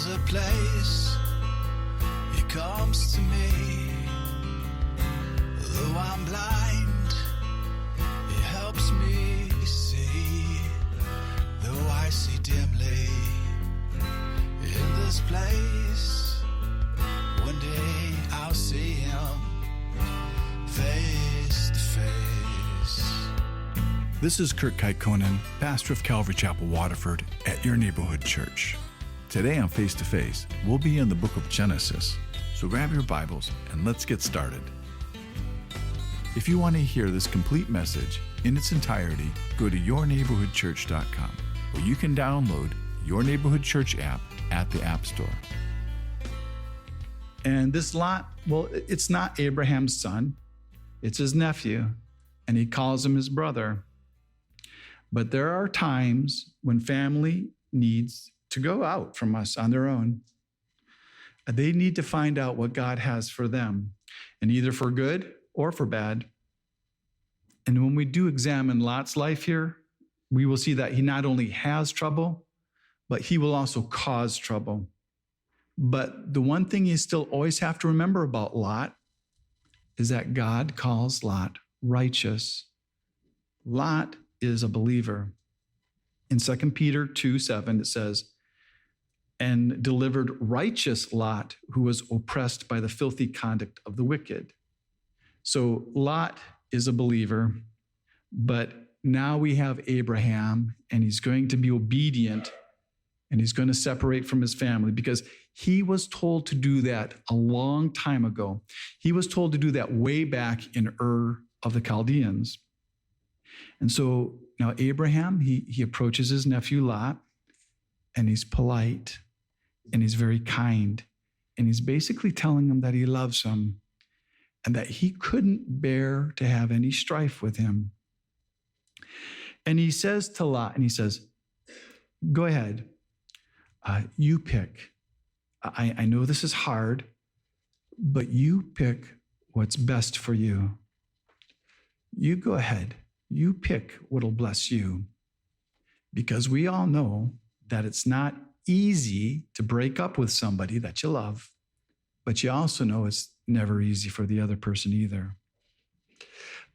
There's a place He comes to me. Though I'm blind, He helps me see. Though I see dimly in this place, one day I'll see Him face to face. This is Kurt Kaikkonen, pastor of Calvary Chapel, Waterford, at your neighborhood church. Today on Face to Face, we'll be in the book of Genesis. So grab your Bibles and let's get started. If you want to hear this complete message in its entirety, go to yourneighborhoodchurch.com, where you can download Your Neighborhood Church app at the App Store. And this Lot, well, it's not Abraham's son, it's his nephew, and he calls him his brother. But there are times when family needs to go out from us on their own. They need to find out what God has for them, and either for good or for bad. And when we do examine Lot's life here, we will see that he not only has trouble, but he will also cause trouble. But the one thing you still always have to remember about Lot is that God calls Lot righteous. Lot is a believer. In 2 Peter 2:7, it says, "And delivered righteous Lot, who was oppressed by the filthy conduct of the wicked." So Lot is a believer, but now we have Abraham, and he's going to be obedient, and he's going to separate from his family because he was told to do that a long time ago. He was told to do that way back in Ur of the Chaldeans. And so now Abraham, he approaches his nephew Lot, and he's polite, and he's very kind, and he's basically telling him that he loves him and that he couldn't bear to have any strife with him. And he says to Lot, and he says, "Go ahead, you pick. I know this is hard, but you pick what's best for you. You go ahead. You pick what'll bless you." Because we all know that it's not easy to break up with somebody that you love, but you also know it's never easy for the other person either.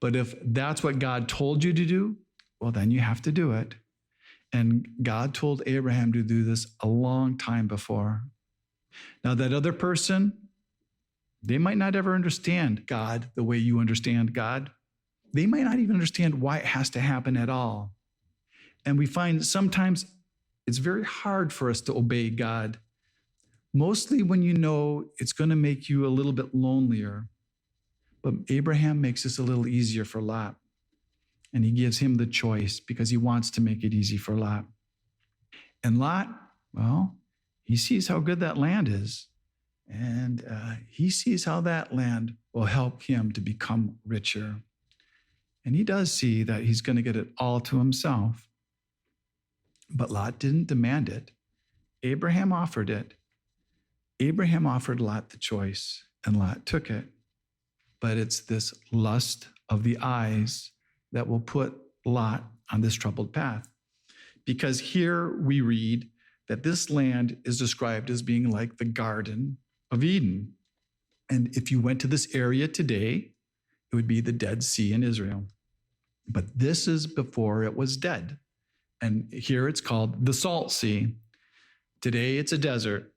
But if that's what God told you to do, well, then you have to do it. And God told Abraham to do this a long time before. Now, that other person, they might not ever understand God the way you understand God. They might not even understand why it has to happen at all. And we find sometimes it's very hard for us to obey God, mostly when you know it's going to make you a little bit lonelier. But Abraham makes this a little easier for Lot, and he gives him the choice because he wants to make it easy for Lot. And Lot, well, he sees how good that land is, and he sees how that land will help him to become richer. And he does see that he's going to get it all to himself. But Lot didn't demand it. Abraham offered it. Abraham offered Lot the choice, and Lot took it. But it's this lust of the eyes that will put Lot on this troubled path. Because here we read that this land is described as being like the Garden of Eden. And if you went to this area today, it would be the Dead Sea in Israel. But this is before it was dead. And here it's called the Salt Sea. Today it's a desert.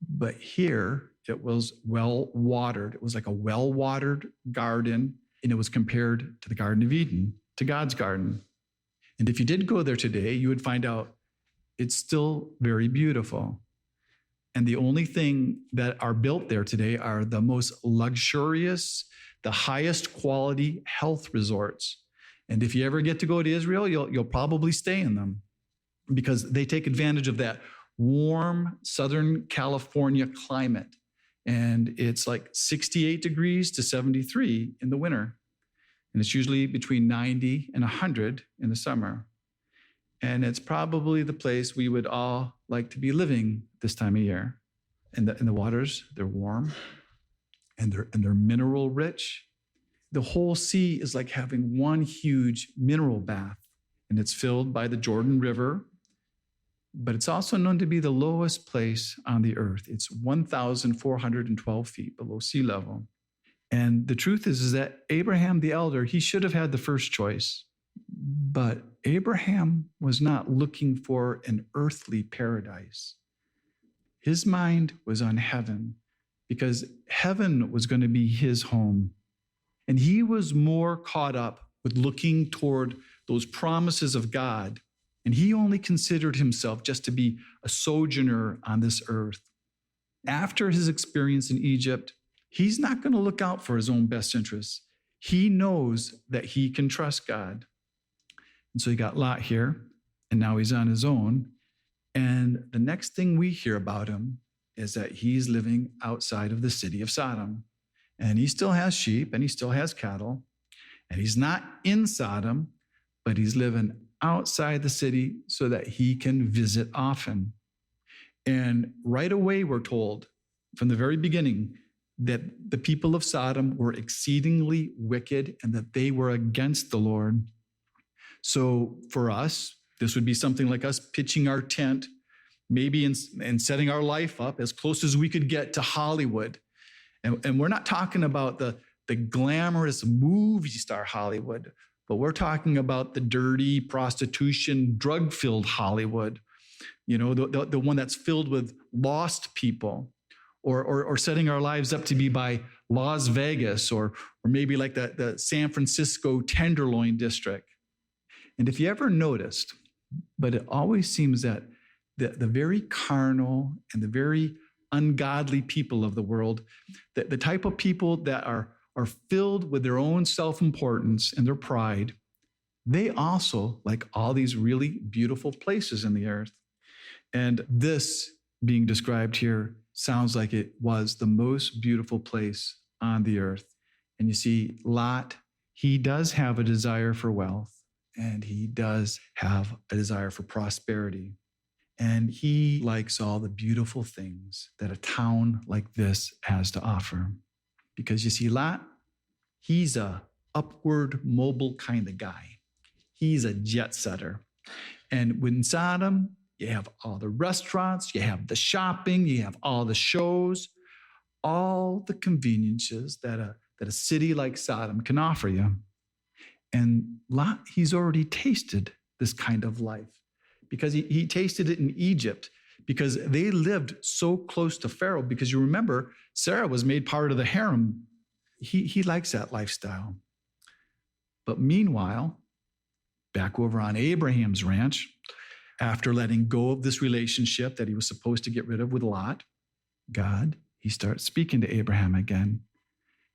But here it was well-watered. It was like a well-watered garden, and it was compared to the Garden of Eden, to God's garden. And if you did go there today, you would find out it's still very beautiful. And the only thing that are built there today are the most luxurious, the highest quality health resorts. And if you ever get to go to Israel, you'll probably stay in them because they take advantage of that warm Southern California climate. And it's like 68 degrees to 73 in the winter. And it's usually between 90 and 100 in the summer. And it's probably the place we would all like to be living this time of year. And the waters, they're warm and they're mineral rich. The whole sea is like having one huge mineral bath, and it's filled by the Jordan River. but it's also known to be the lowest place on the earth. It's 1,412 feet below sea level. And the truth is that Abraham the elder, he should have had the first choice. But Abraham was not looking for an earthly paradise. His mind was on heaven, because heaven was going to be his home. And he was more caught up with looking toward those promises of God. And he only considered himself just to be a sojourner on this earth. After his experience in Egypt, he's not going to look out for his own best interests. He knows that he can trust God. And so you got Lot here, and now he's on his own. And the next thing we hear about him is that he's living outside of the city of Sodom. And he still has sheep, and he still has cattle. And he's not in Sodom, but he's living outside the city so that he can visit often. And right away, we're told from the very beginning that the people of Sodom were exceedingly wicked and that they were against the Lord. So for us, this would be something like us pitching our tent, maybe and setting our life up as close as we could get to Hollywood. And we're not talking about the glamorous movie star Hollywood, but we're talking about the dirty, prostitution, drug-filled Hollywood, the one that's filled with lost people, or setting our lives up to be by Las Vegas, or maybe like the San Francisco Tenderloin District. And if you ever noticed, but it always seems that the very carnal and the very ungodly people of the world, the type of people that are filled with their own self-importance and their pride, they also like all these really beautiful places in the earth. And this being described here sounds like it was the most beautiful place on the earth. And you see, Lot, he does have a desire for wealth, and he does have a desire for prosperity. And he likes all the beautiful things that a town like this has to offer. Because you see, Lot, he's a upward mobile kind of guy. He's a jet setter. And in Sodom, you have all the restaurants, you have the shopping, you have all the shows, all the conveniences that a city like Sodom can offer you. And Lot, he's already tasted this kind of life because he tasted it in Egypt, because they lived so close to Pharaoh. Because you remember, Sarah was made part of the harem. He likes that lifestyle. But meanwhile, back over on Abraham's ranch, after letting go of this relationship that he was supposed to get rid of with Lot, God, he starts speaking to Abraham again.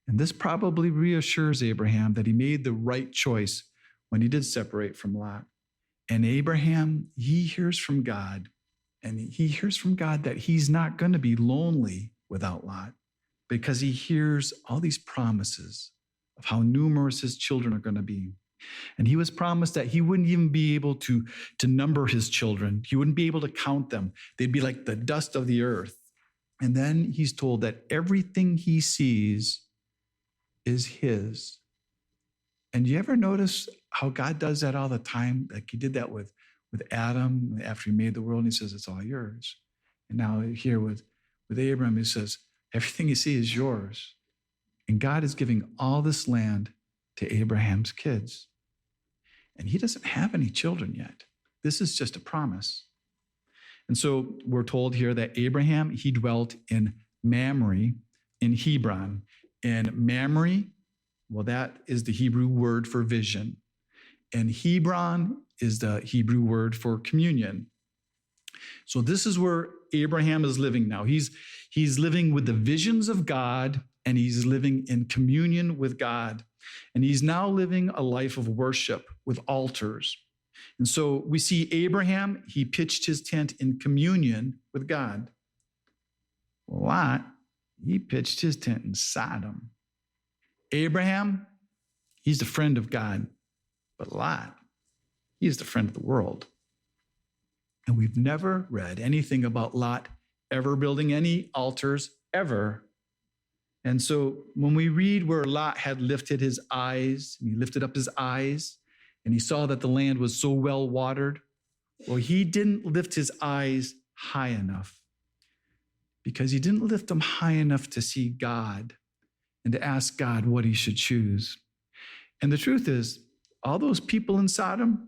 And this probably reassures Abraham that he made the right choice when he did separate from Lot. And Abraham, he hears from God, and he hears from God that he's not going to be lonely without Lot, because he hears all these promises of how numerous his children are going to be. And he was promised that he wouldn't even be able to number his children. He wouldn't be able to count them. They'd be like the dust of the earth. And then he's told that everything he sees is his. And you ever notice how God does that all the time? Like he did that with Adam after he made the world, and he says, it's all yours. And now here with Abraham, he says, everything you see is yours. And God is giving all this land to Abraham's kids. And he doesn't have any children yet. This is just a promise. And so we're told here that Abraham, he dwelt in Mamre in Hebron. And Mamre, well, that is the Hebrew word for vision. And Hebron is the Hebrew word for communion. So this is where Abraham is living now. He's living with the visions of God, and he's living in communion with God. And he's now living a life of worship with altars. And so we see Abraham, he pitched his tent in communion with God. Lot, he pitched his tent in Sodom. Abraham, he's the friend of God. But Lot, he's the friend of the world. And we've never read anything about Lot ever building any altars, ever. And so when we read where Lot had lifted his eyes, and he lifted up his eyes, and he saw that the land was so well watered, Well, he didn't lift his eyes high enough because he didn't lift them high enough to see God and to ask God what he should choose. And the truth is, all those people in Sodom,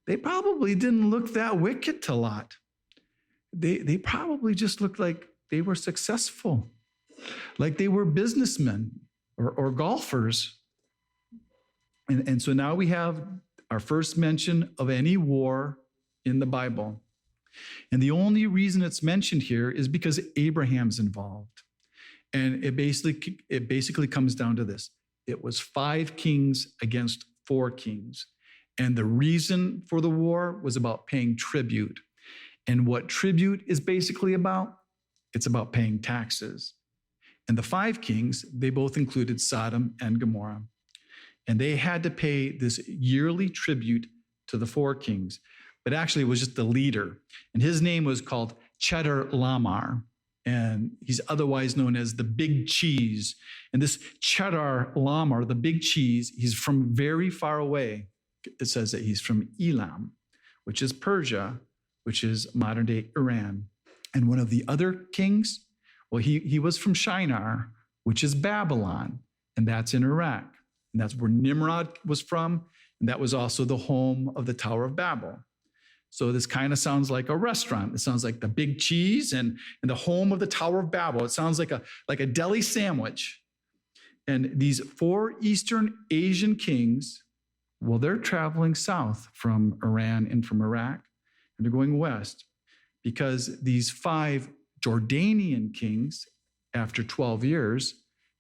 they probably didn't look that wicked to Lot. They probably just looked like they were successful, like they were businessmen or golfers. And so now we have our first mention of any war in the Bible. And the only reason it's mentioned here is because Abraham's involved. And it basically comes down to this. It was 5 kings against 4 kings. And the reason for the war was about paying tribute. And what tribute is basically about, it's about paying taxes. And the 5 kings, they both included Sodom and Gomorrah. And they had to pay this yearly tribute to the 4 kings. But actually, it was just the leader. And his name was called Chedorlaomer. And he's otherwise known as the Big Cheese. And this Chedorlaomer, the Big Cheese, he's from very far away. It says that he's from Elam, which is Persia, which is modern-day Iran. And one of the other kings, well, he was from Shinar, which is Babylon, and that's in Iraq. And that's where Nimrod was from, and that was also the home of the Tower of Babel. So this kind of sounds like a restaurant. It sounds like the Big Cheese and the home of the Tower of Babel. It sounds like a deli sandwich. And these 4 Eastern Asian kings, well, they're traveling south from Iran and from Iraq, and they're going west because these 5 Jordanian kings, after 12 years,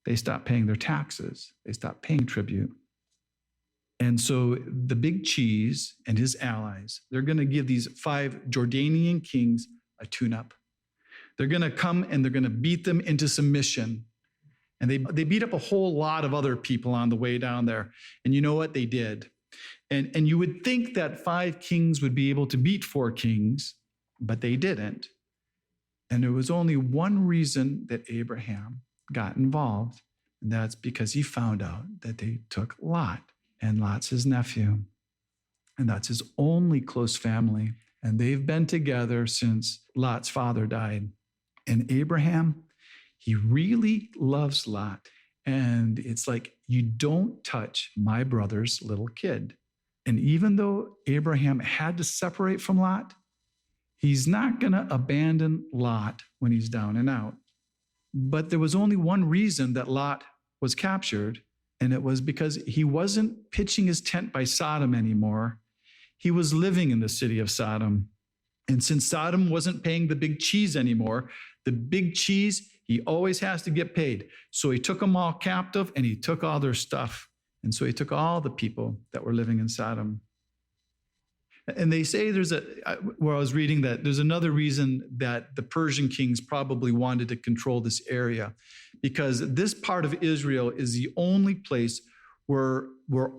they stopped paying their taxes. They stopped paying tribute. And so the Big Cheese and his allies, they're going to give these 5 Jordanian kings a tune-up. They're going to come and they're going to beat them into submission. And they beat up a whole lot of other people on the way down there. And you know what? They did. And you would think that 5 kings would be able to beat 4 kings, but they didn't. And there was only one reason that Abraham got involved, and that's because he found out that they took Lot. And Lot's his nephew. And that's his only close family. And they've been together since Lot's father died. And Abraham, he really loves Lot. And it's like, you don't touch my brother's little kid. And even though Abraham had to separate from Lot, he's not going to abandon Lot when he's down and out. But there was only one reason that Lot was captured, and it was because he wasn't pitching his tent by Sodom anymore. He was living in the city of Sodom. And since Sodom wasn't paying the Big Cheese anymore, the Big Cheese, he always has to get paid. So he took them all captive and he took all their stuff. And so he took all the people that were living in Sodom. And they say where I was reading that there's another reason that the Persian kings probably wanted to control this area, because this part of Israel is the only place where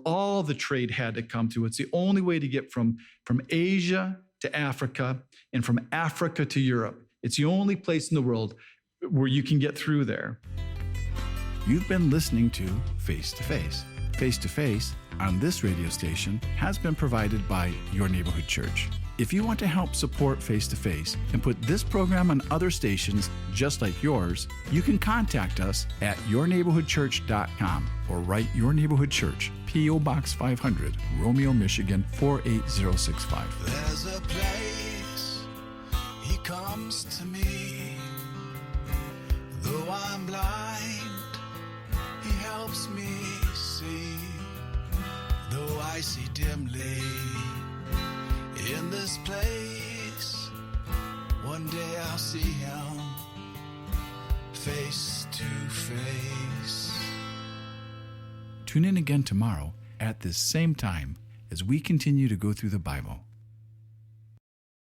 all the trade had to come to. It's the only way to get from Asia to Africa and from Africa to Europe. It's the only place in the world where you can get through there. You've been listening to Face to Face. Face to Face on this radio station has been provided by Your Neighborhood Church. If you want to help support Face to Face and put this program on other stations just like yours, you can contact us at yourneighborhoodchurch.com or write Your Neighborhood Church, P.O. Box 500, Romeo, Michigan 48065. There's a place he comes to me. Though I'm blind, he helps me see. Though I see dimly in this place, one day I'll see him face to face. Tune in again tomorrow at this same time as we continue to go through the Bible.